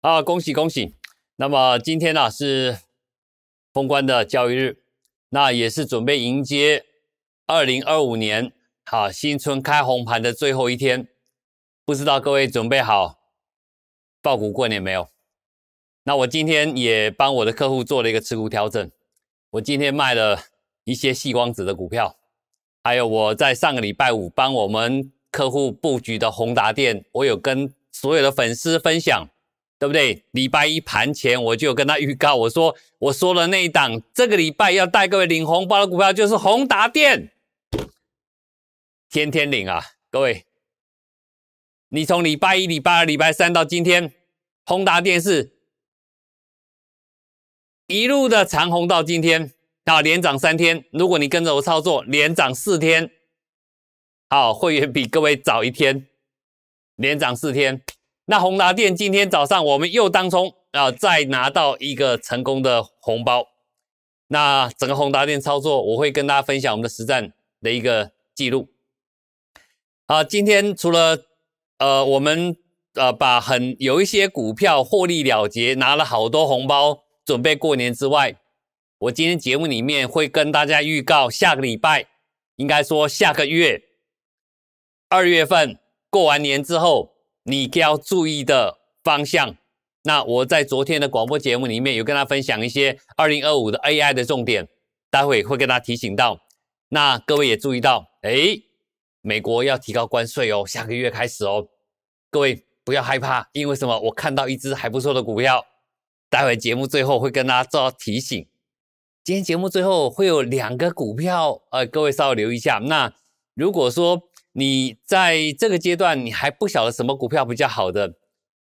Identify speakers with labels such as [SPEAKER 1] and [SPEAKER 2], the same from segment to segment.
[SPEAKER 1] 啊，恭喜恭喜！那么今天呢是封关的交易日，那也是准备迎接2025年新春开红盘的最后一天。不知道各位准备好抱股过年没有？那我今天也帮我的客户做了一个持股调整，我今天卖了一些矽光子的股票，还有我在上个礼拜五帮我们客户布局的宏达电，我有跟所有的粉丝分享，对不对？礼拜一盘前我就有跟他预告，我说了那一档这个礼拜要带各位领红包的股票就是宏达电，天天领啊，各位，你从礼拜一、礼拜二、礼拜三到今天，宏达电是一路的长红到今天，连涨3天。如果你跟着我操作，连涨4天，会员比各位早1天，连涨4天。那宏达电今天早上我们又当冲再拿到一个成功的红包。那整个宏达电操作，我会跟大家分享我们的实战的一个记录。今天除了我们把有一些股票获利了结，拿了好多红包，准备过年之外，我今天节目里面会跟大家预告下个礼拜，应该说下个月2月份过完年之后，你要注意的方向。那我在昨天的广播节目里面有跟大家分享一些2025的 AI 的重点，待会会跟大家提醒到。那各位也注意到，美国要提高关税哦，下个月开始哦。各位不要害怕，因为什么？我看到一只还不错的股票，待会节目最后会跟大家做提醒。今天节目最后会有2个股票，各位稍微留意一下。那如果说你在这个阶段你还不晓得什么股票比较好的，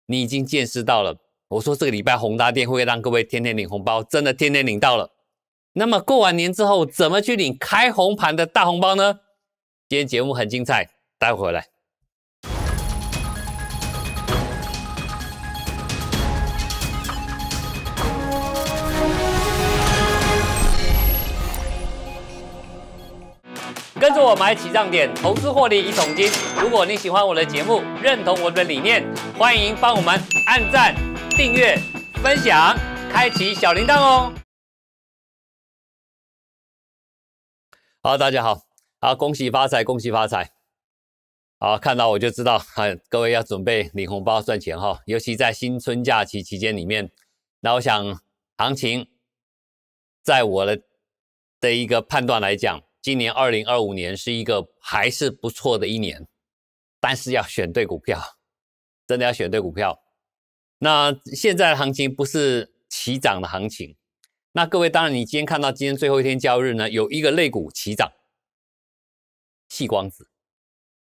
[SPEAKER 1] 你已经见识到了。我说这个礼拜宏达电会让各位天天领红包，真的天天领到了。那么过完年之后怎么去领开红盘的大红包呢？今天节目很精彩，待会回来。跟着我买起涨点，投资获利一桶金。如果你喜欢我的节目，认同我的理念，欢迎帮我们按赞、订阅、分享，开启小铃铛哦。好，大家好，恭喜发财，恭喜发财。看到我就知道，各位要准备领红包赚钱哈，尤其在新春假期期间里面。那我想行情，在我的一个判断来讲，今年2025年是一个还是不错的一年，但是要选对股票，真的要选对股票。那现在的行情不是起涨的行情。那各位，当然你今天看到今天最后一天交易日呢，有一个类股起涨，矽光子。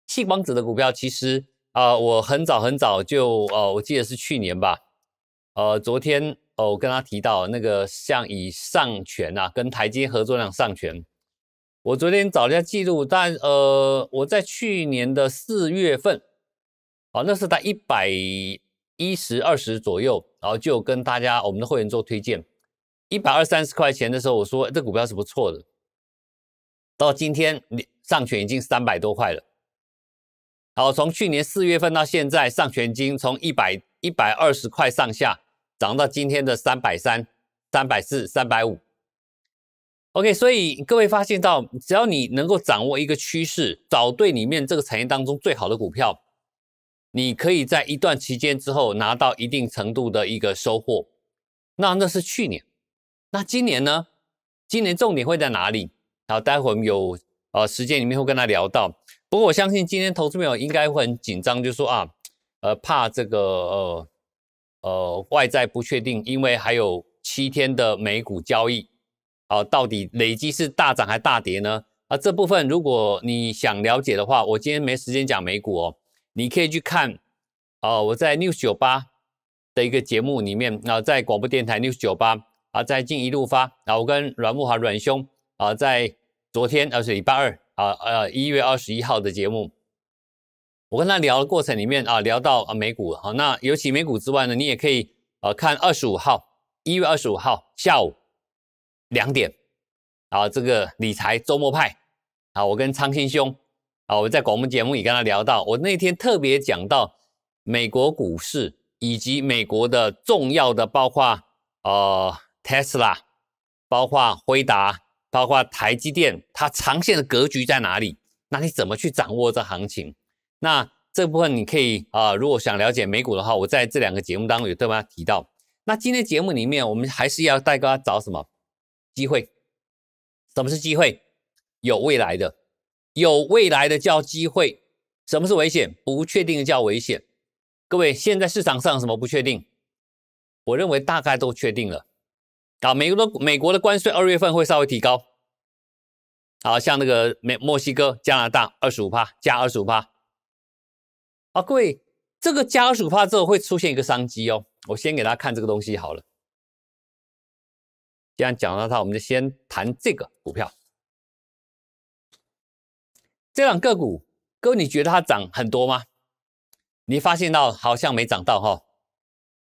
[SPEAKER 1] 矽光子的股票其实我很早就我记得是去年吧，昨天我跟他提到那个像以上权跟台积合作那样上权。我昨天找了一下记录，但我在去年的4月份，那是在110、20左右，然后就跟大家我们的会员做推荐，120、30块钱的时候，我说这股票是不错的。到今天上权已经300多块了。好，从去年4月份到现在，上权金从120块上下涨到今天的330、340、350。OK， 所以各位发现到，只要你能够掌握一个趋势，找对里面这个产业当中最好的股票，你可以在一段期间之后拿到一定程度的一个收获。那是去年，那今年呢？今年重点会在哪里？好，待会我们有时间里面会跟他聊到。不过我相信今天投资朋友应该会很紧张，就是说怕这个外在不确定，因为还有7天的美股交易。到底累积是大涨还大跌呢？这部分如果你想了解的话，我今天没时间讲美股哦，你可以去看我在 News98 的一个节目里面，在广播电台 News98 在进一路发，我跟阮慕华阮兄在昨天是礼拜二1月21号的节目，我跟他聊的过程里面聊到美股那尤其美股之外呢，你也可以看1月25号下午2点这个理财周末派我跟昌兴兄我在广播节目也跟他聊到，我那天特别讲到美国股市以及美国的重要的包括Tesla， 包括辉达，包括台积电，它长线的格局在哪里？那你怎么去掌握这行情？那这部分你可以如果想了解美股的话，我在这2个节目当中有对大家提到。那今天节目里面，我们还是要带大家找什么机会？什么是机会？有未来的，有未来的叫机会。什么是危险？不确定的叫危险。各位，现在市场上有什么不确定？我认为大概都确定了。美国的关税2月份会稍微提高。好像那个墨西哥、加拿大25%加25%。各位，这个加25%之后会出现一个商机哦。我先给大家看这个东西好了。既然讲到它，我们就先谈这个股票。这档个股，各位你觉得它涨很多吗？你发现到好像没涨到哈。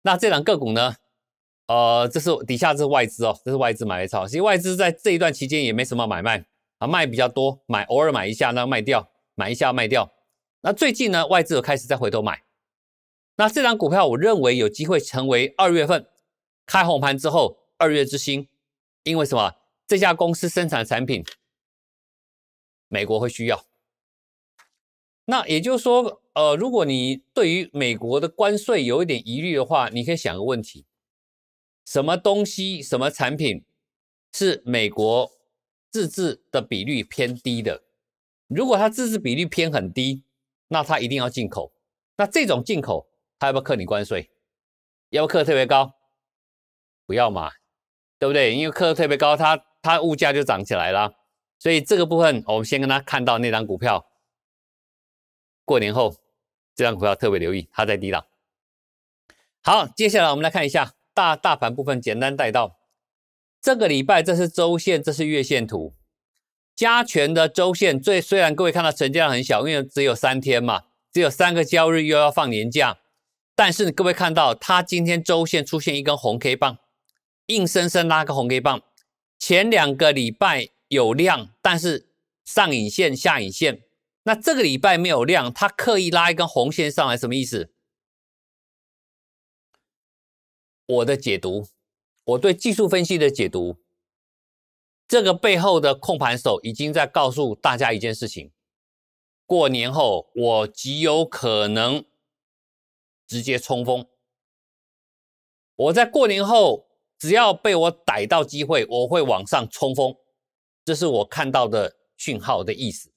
[SPEAKER 1] 那这档个股呢？这是底下是外资哦，这是外资买来炒。其实外资在这一段期间也没什么买卖卖比较多，偶尔买一下，那卖掉，买一下卖掉。那最近呢，外资有开始再回头买。那这档股票我认为有机会成为2月份开红盘之后2月之星，因为什么？这家公司生产的产品，美国会需要。那也就是说，如果你对于美国的关税有一点疑虑的话，你可以想个问题：什么东西、什么产品是美国自制的比率偏低的？如果它自制比率偏很低，那它一定要进口。那这种进口，它要不要课你关税？要不要课特别高？不要嘛，对不对？因为课特别高，它物价就涨起来了。所以这个部分，我们先跟他看到那张股票。过年后，这张股票特别留意，它在低档。好，接下来我们来看一下大盘部分，简单带到。这个礼拜这是周线，这是月线图。加权的周线虽然各位看到成交量很小，因为只有3天嘛，只有3个交易日又要放年假，但是各位看到它今天周线出现一根红 K 棒，硬生生拉个红 K 棒。前2个礼拜有量，但是上影线下影线。那这个礼拜没有量，它刻意拉一根红线上来，什么意思？我的解读，我对技术分析的解读，这个背后的控盘手已经在告诉大家一件事情：过年后我极有可能直接冲锋。我在过年后只要被我逮到机会，我会往上冲锋，这是我看到的讯号的意思。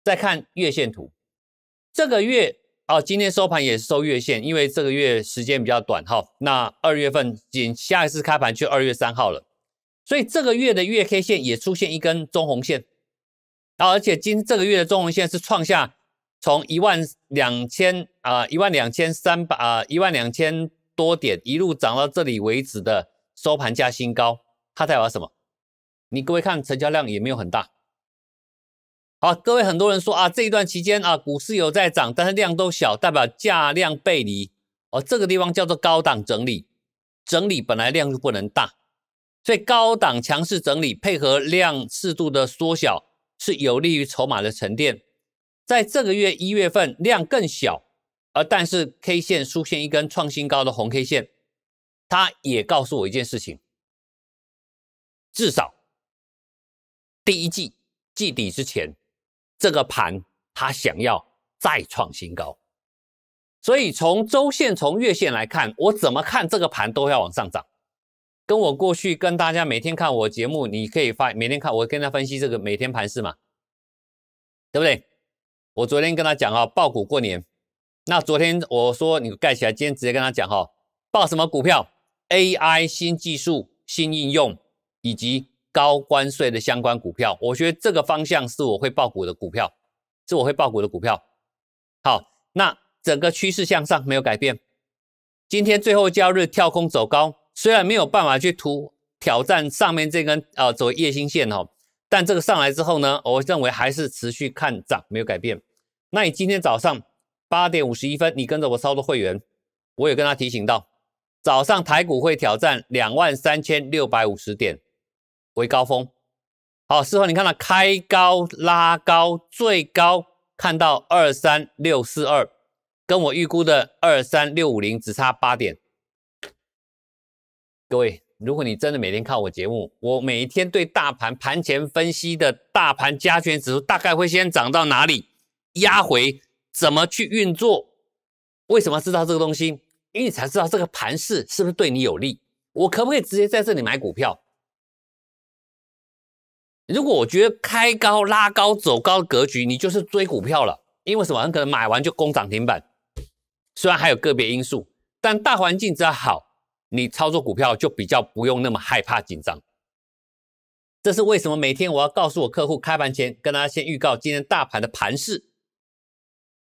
[SPEAKER 1] 再看月线图，这个月今天收盘也是收月线，因为这个月时间比较短那2月份下一次开盘就2月3号了，所以这个月的月 K 线也出现一根中红线，而且这个月的中红线是创下从12300多点一路涨到这里为止的收盘价新高，它代表什么？你各位看成交量也没有很大。好，各位很多人说这一段期间股市有在涨，但是量都小，代表价量背离。这个地方叫做高档整理，整理本来量就不能大，所以高档强势整理配合量适度的缩小，是有利于筹码的沉淀。在这个月1月份量更小，但是 K 线出现一根创新高的红 K 线，它也告诉我一件事情，至少第一季季底之前，这个盘它想要再创新高，所以从周线从月线来看，我怎么看这个盘都要往上涨。跟我过去跟大家每天看我节目，你可以每天看我跟他分析这个每天盘势嘛，对不对？我昨天跟他讲抱股过年，那昨天我说你盖起来，今天直接跟他讲抱什么股票 ？AI 新技术、新应用以及高关税的相关股票，我觉得这个方向是我会抱股的股票，好，那整个趋势向上没有改变。今天最后交易日跳空走高，虽然没有办法去挑战上面这根走夜星线但这个上来之后呢，我认为还是持续看涨，没有改变。那你今天早上8点51分，你跟着我操作会员，我有跟他提醒到，早上台股会挑战23650点为高峰。好，事后你看到开高拉高，最高看到23642，跟我预估的23650只差8点。各位，如果你真的每天看我节目，我每天对大盘盘前分析的大盘加权指数大概会先涨到哪里，压回怎么去运作？为什么要知道这个东西？因为你才知道这个盘势是不是对你有利。我可不可以直接在这里买股票？如果我觉得开高拉高走高的格局，你就是追股票了。因为什么？很可能买完就攻涨停板。虽然还有个别因素，但大环境只要好，你操作股票就比较不用那么害怕紧张。这是为什么每天我要告诉我客户，开盘前跟大家先预告今天大盘的盘势，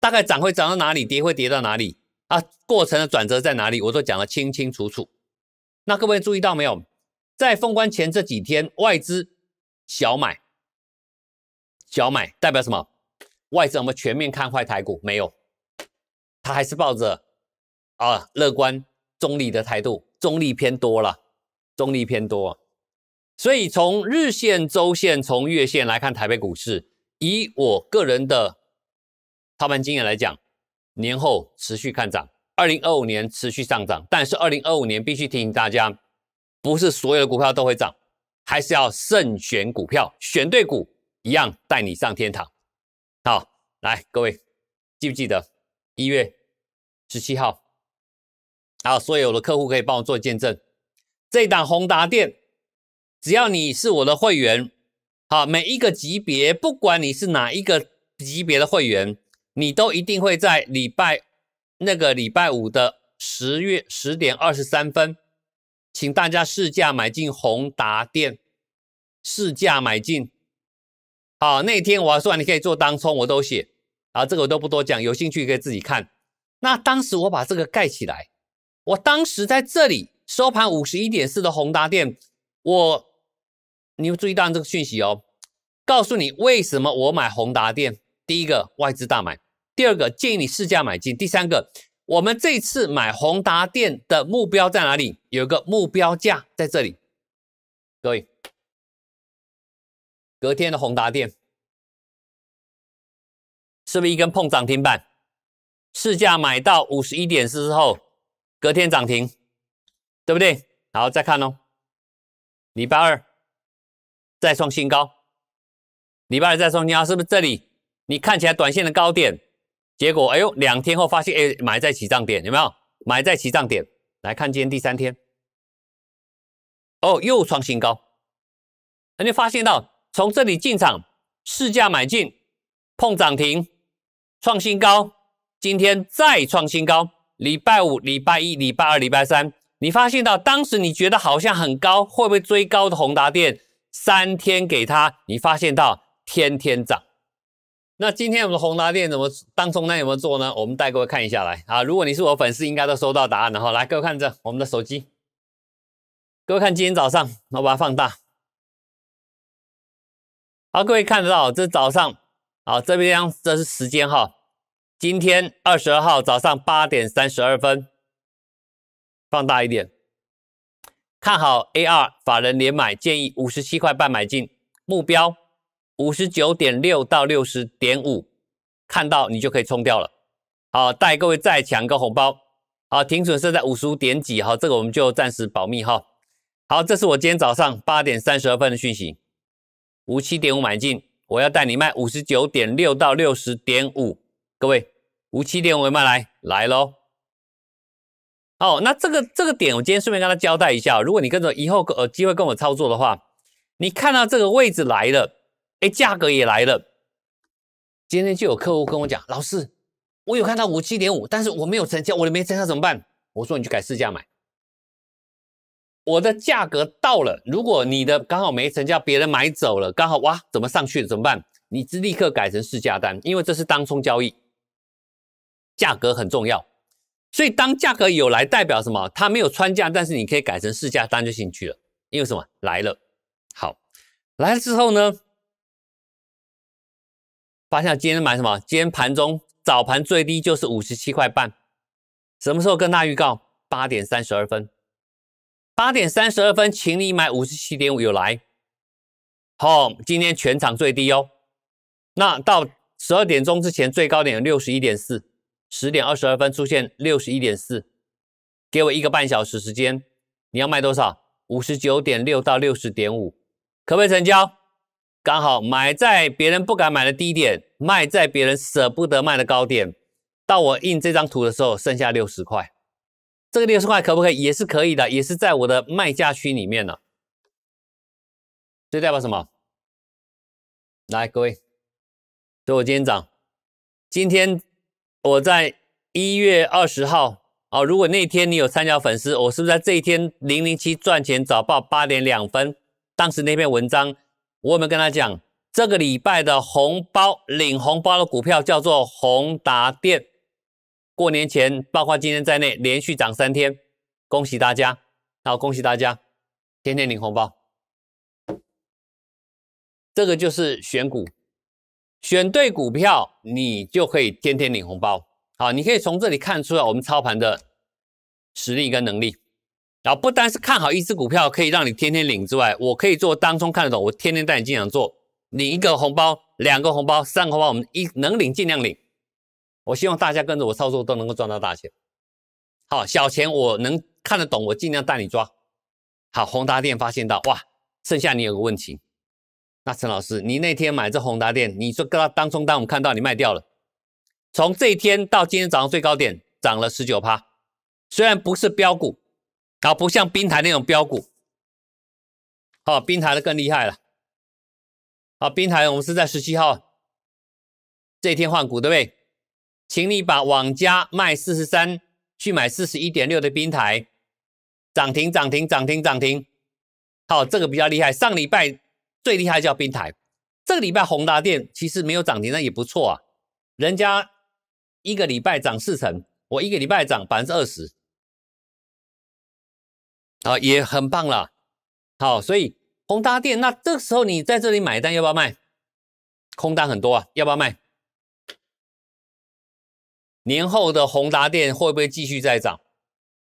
[SPEAKER 1] 大概涨会涨到哪里，跌会跌到哪里啊？过程的转折在哪里，我都讲得清清楚楚。那各位注意到没有？在封关前这几天，外资小买代表什么？外资有没有全面看坏台股？没有，他还是抱着乐观中立的态度，中立偏多了，中立偏多。所以从日线、周线、从月线来看台北股市，以我个人的操盘经验来讲，年后持续看涨，2025年持续上涨，但是2025年必须提醒大家，不是所有的股票都会涨，还是要慎选股票，选对股一样带你上天堂。好，来各位记不记得1月17号？好，所有的客户可以帮我做见证，这一档宏达电，只要你是我的会员，好，每一个级别，不管你是哪一个级别的会员，你都一定会在礼拜五的10月10点23分，请大家市价买进宏达电，市价买进。好，那天我还说你可以做当冲，我都写，这个我都不多讲，有兴趣可以自己看。那当时我把这个盖起来，我当时在这里收盘51.4的宏达电，你有注意到这个讯息哦，告诉你为什么我买宏达电。第一个，外资大买；第二个，建议你市价买进；第三个，我们这次买宏达电的目标在哪里？有一个目标价在这里。各位，隔天的宏达电是不是一根碰涨停板？市价买到51.4之后，隔天涨停，对不对？好，再看哦，礼拜二再创新高，礼拜二再创新高，是不是这里？你看起来短线的高点，结果2天后发现买在起涨点，有没有？买在起涨点，来看今天第3天，又创新高。那你发现到从这里进场，市价买进，碰涨停，创新高，今天再创新高。礼拜五、礼拜一、礼拜二、礼拜三，你发现到当时你觉得好像很高，会不会追高的宏达电，3天给它，你发现到天天涨。那今天我们的宏达电怎么当冲单有没有做呢？我们带各位看一下来啊！如果你是我粉丝，应该都收到答案了哈。来，各位看着我们的手机，各位看今天早上，我把它放大。好，各位看得到，这是早上，好，这边这是时间哈。今天22号早上8点32分，放大一点，看好 AR 法人连买，建议57块半买进，目标59.6到60.5，看到你就可以冲掉了。好，带各位再抢个红包。好，停损设在55点几，好，这个我们就暂时保密哈。好，这是我今天早上8点32分的讯息，57.5买进，我要带你卖59.6到60.5，各位57.5有没有来咯。好，那这个点我今天顺便跟他交代一下，如果你跟着以后机会跟我操作的话，你看到这个位置来了，价格也来了。今天就有客户跟我讲，老师，我有看到57.5，但是我没有成交，我没成交怎么办？我说你就改市价买。我的价格到了，如果你的刚好没成交，别人买走了，刚好哇，怎么上去了怎么办？你立刻改成市价单，因为这是当冲交易，价格很重要。所以当价格有来，代表什么？它没有穿价，但是你可以改成市价单就进去了，因为什么？来了。好，来了之后呢，发现今天买什么？今天盘中早盘最低就是57块半，什么时候跟大家预告？8点32分，8点32分，请你买57.5有来。好，今天全场最低哦。那到12点钟之前最高点有61.4， 10点22分出现 61.4， 给我1个半小时时间，你要卖多少？ 59.6 到 60.5， 可不可以成交？刚好买在别人不敢买的低点，卖在别人舍不得卖的高点。到我印这张图的时候，剩下60块。这个60块可不可以？也是可以的，也是在我的卖价区里面了。这代表什么？来，各位，所以我今天涨。今天我在1月20号啊，如果那天你有参加粉丝，我是不是在这一天007赚钱早报8点2分？当时那篇文章，我有没有跟他讲，这个礼拜的红包领红包的股票叫做宏达电？过年前，包括今天在内，连续涨3天，恭喜大家！好，恭喜大家，天天领红包。这个就是选股，选对股票，你就可以天天领红包。好，你可以从这里看出来我们操盘的实力跟能力。然后不单是看好一只股票可以让你天天领之外，我可以做当冲看得懂，我天天带你进场做，领1个红包、2个红包、3个红包，我们能领尽量领。我希望大家跟着我操作都能够赚到大钱。好，小钱我能看得懂，我尽量带你抓。好，宏达电发现到，哇，剩下你有个问题。那陈老师，你那天买这宏达电，你说跟他当冲单，我们看到你卖掉了，从这一天到今天早上最高点涨了 19%， 虽然不是标股，好，不像宾台那种标股，好，宾台的更厉害了。好，宾台我们是在17号这一天换股，对不对？请你把网家卖43去买 41.6 的宾台，涨停涨停涨停涨停。好，这个比较厉害，上礼拜最厉害叫宾台，这个礼拜宏达电其实没有涨停，那也不错啊。人家1个礼拜涨4成，我1个礼拜涨 20%， 好，也很棒了。好，所以宏达电，那这个时候你在这里买单要不要卖？空单很多啊，要不要卖？年后的宏达电会不会继续再涨？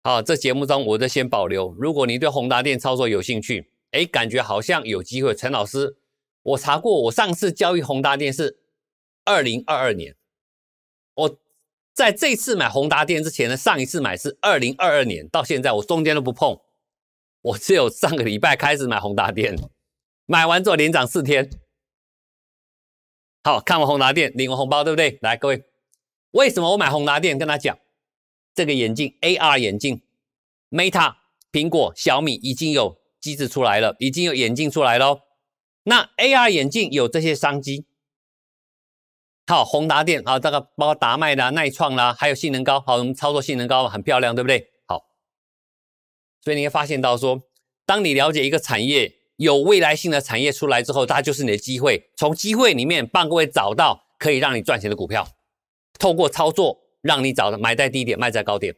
[SPEAKER 1] 好，这节目中我就先保留。如果你对宏达电操作有兴趣，感觉好像有机会。陈老师，我查过，我上次交易宏达电是2022年。我在这次买宏达电之前呢，上一次买是2022年，到现在我中间都不碰。我只有上个礼拜开始买宏达电，买完之后连涨4天。好，看完宏达电领完红包，对不对？来，各位，为什么我买宏达电？跟他讲，这个眼镜 AR 眼镜 ，Meta、苹果、小米已经有机子出来了，已经有眼镜出来了。那 AR 眼镜有这些商机。好，宏达电啊，这个包括达麦啦、耐创啦，还有性能高，好，我们操作性能高很漂亮，对不对？好，所以你会发现到说，当你了解一个产业有未来性的产业出来之后，它就是你的机会，从机会里面帮各位找到可以让你赚钱的股票，透过操作让你找的买在低点，卖在高点，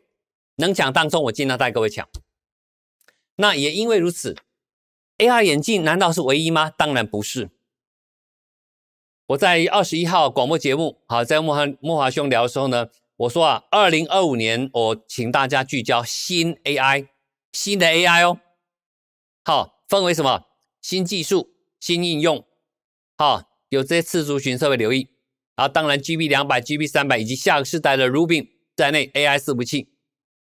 [SPEAKER 1] 能抢当中我尽量带各位抢。那也因为如此 ，AR 眼镜难道是唯一吗？当然不是。我在21号广播节目，好，在莫华兄聊的时候呢，我说啊，2025年我请大家聚焦新 AI， 新的 AI 哦，好，分为什么？新技术、新应用，好，有这些次族群，稍微留意。啊，当然 GB200、GB300 以及下个世代的 Rubin 在内 AI 伺服器，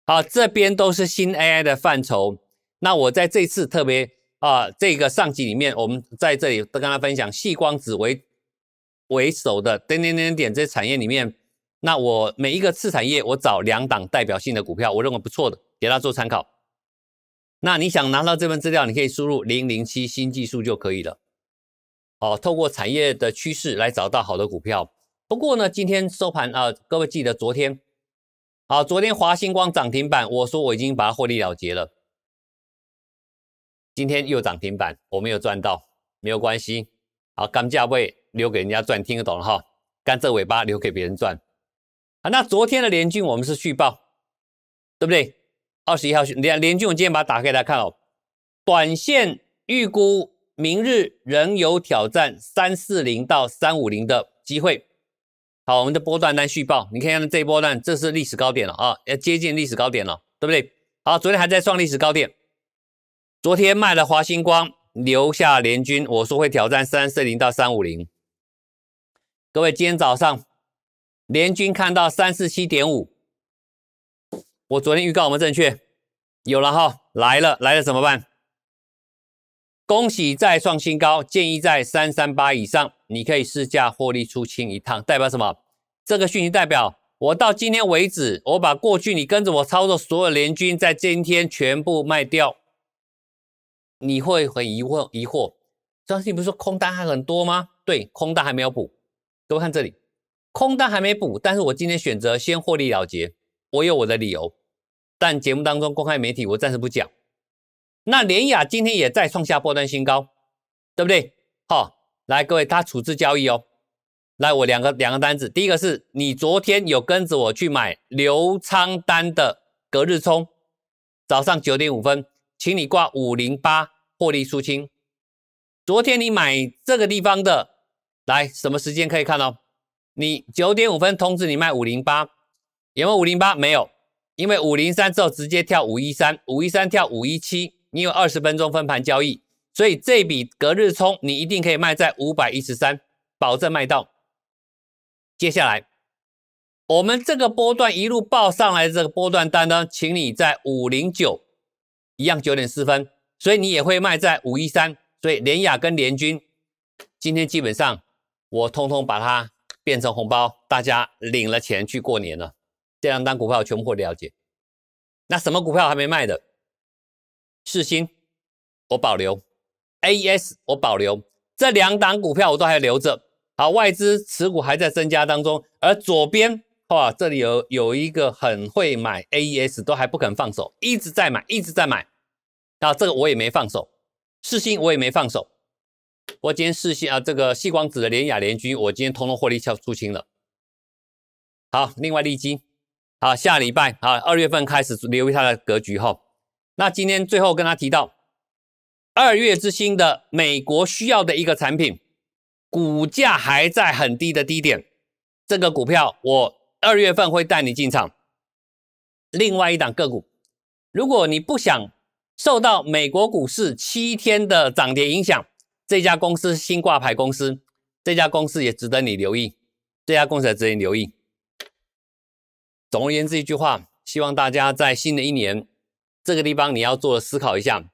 [SPEAKER 1] 好，这边都是新 AI 的范畴。那我在这次特别这个上集里面，我们在这里都跟大家分享矽光子为首的点这些产业里面，那我每一个次产业我找2档代表性的股票，我认为不错的，给大家做参考。那你想拿到这份资料，你可以输入007新技术就可以了。好，透过产业的趋势来找到好的股票。不过呢，今天收盘各位记得昨天华星光涨停板，我说我已经把它获利了结了。今天又涨停板，我没有赚到，没有关系。好，甘价位留给人家赚，听得懂了哈？甘蔗尾巴留给别人赚。好，那昨天的联军我们是续报，对不对？21号联军，我今天把它打开来看哦。短线预估明日仍有挑战340到350的机会。好，我们的波段单续报，你看这一波段，这是历史高点了啊，要接近历史高点了，对不对？好，昨天还在创历史高点，昨天卖了华星光，留下联军，我说会挑战340到350。各位，今天早上联军看到 347.5， 我昨天预告我们正确，有了哈，来了怎么办？恭喜再创新高，建议在338以上，你可以试价获利出清一趟，代表什么？这个讯息代表我到今天为止，我把过去你跟着我操作所有联军在今天全部卖掉。你会很疑惑，张信不是说空单还很多吗？对，空单还没有补。各位看这里，空单还没补，但是我今天选择先获利了结，我有我的理由，但节目当中公开媒体我暂时不讲。那联亚今天也再创下波段新高，对不对？好，来各位，它处置交易哦。来，我两个单子，第一个是你昨天有跟着我去买留仓单的隔日冲，早上9点5分，请你挂508获利出清。昨天你买这个地方的，来什么时间可以看哦？你9点5分通知你卖508，有没有508？没有，因为503之后直接跳513跳517，你有20分钟分盘交易，所以这笔隔日冲你一定可以卖在513，保证卖到。接下来我们这个波段一路报上来的这个波段单呢，请你在509一样9点4分，所以你也会卖在513，所以联亚跟联军今天基本上我通通把它变成红包，大家领了钱去过年了。这两单股票全部获利了结。那什么股票还没卖的？世芯我保留， AES 我保留，这两档股票我都还留着。好，外资持股还在增加当中，而左边哇，这里有一个很会买 AES 都还不肯放手，一直在买。那这个我也没放手，世芯我也没放手。我今天世芯这个矽光子的联亚联军，我今天通通获利出清了。好，另外利基，好，下礼拜好2月份开始留意它的格局哈。那今天最后跟他提到2月之星的美国需要的一个产品，股价还在很低的低点，这个股票我2月份会带你进场。另外一档个股，如果你不想受到美国股市7天的涨跌影响，这家公司是新挂牌公司，这家公司也值得你留意，总而言之一句话，希望大家在新的一年这个地方你要做的思考一下，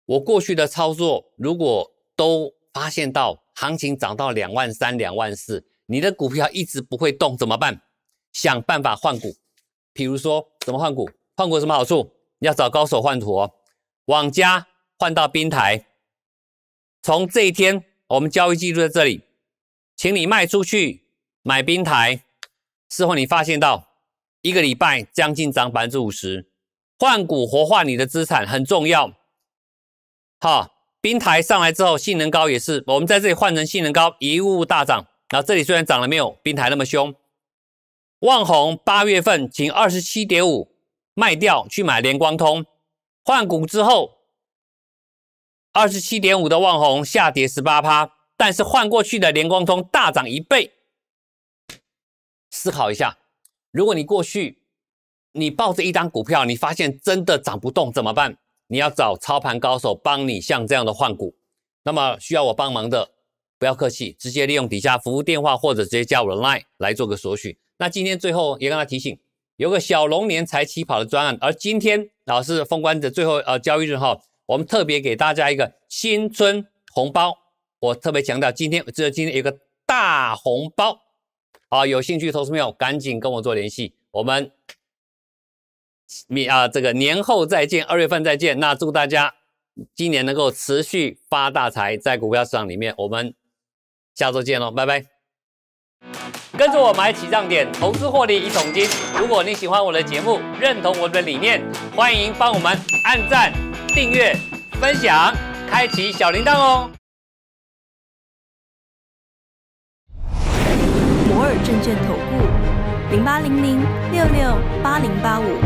[SPEAKER 1] 我过去的操作如果都发现到行情涨到23000、24000，你的股票一直不会动怎么办？想办法换股。比如说怎么换股？换股有什么好处？要找高手换股哦。网家换到宾台，从这一天我们交易记录在这里，请你卖出去买宾台，事后你发现到1个礼拜将近涨 50%， 换股活化你的资产很重要。好，宾台上来之后，性能高也是，我们在这里换成性能高，一路大涨。然后这里虽然涨了没有宾台那么凶。旺宏8月份请 27.5 卖掉去买联光通，换股之后 27.5 的旺宏下跌 18%， 但是换过去的联光通大涨1倍。思考一下，如果你过去你抱着一档股票，你发现真的涨不动怎么办？你要找操盘高手帮你像这样的换股。那么需要我帮忙的不要客气，直接利用底下服务电话或者直接加我的 LINE 来做个索取。那今天最后也跟他提醒，有个小龙年才起跑的专案，而今天老师封关的最后交易日哈，我们特别给大家一个新春红包。我特别强调今天有一个大红包啊，有兴趣投资朋友赶紧跟我做联系，我们这个年后再见，2月份再见。那祝大家今年能够持续发大财，在股票市场里面，我们下周见喽，拜拜。跟着我买起涨点，投资获利1桶金。如果你喜欢我的节目，认同我的理念，欢迎帮我们按赞、订阅、分享，开启小铃铛哦。
[SPEAKER 2] 摩尔证券投顾0800668085。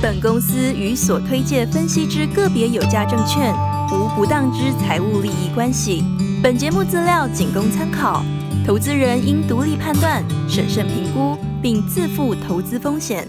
[SPEAKER 2] 本公司与所推介分析之个别有价证券无不当之财务利益关系。本节目资料仅供参考，投资人应独立判断、审慎评估，并自负投资风险。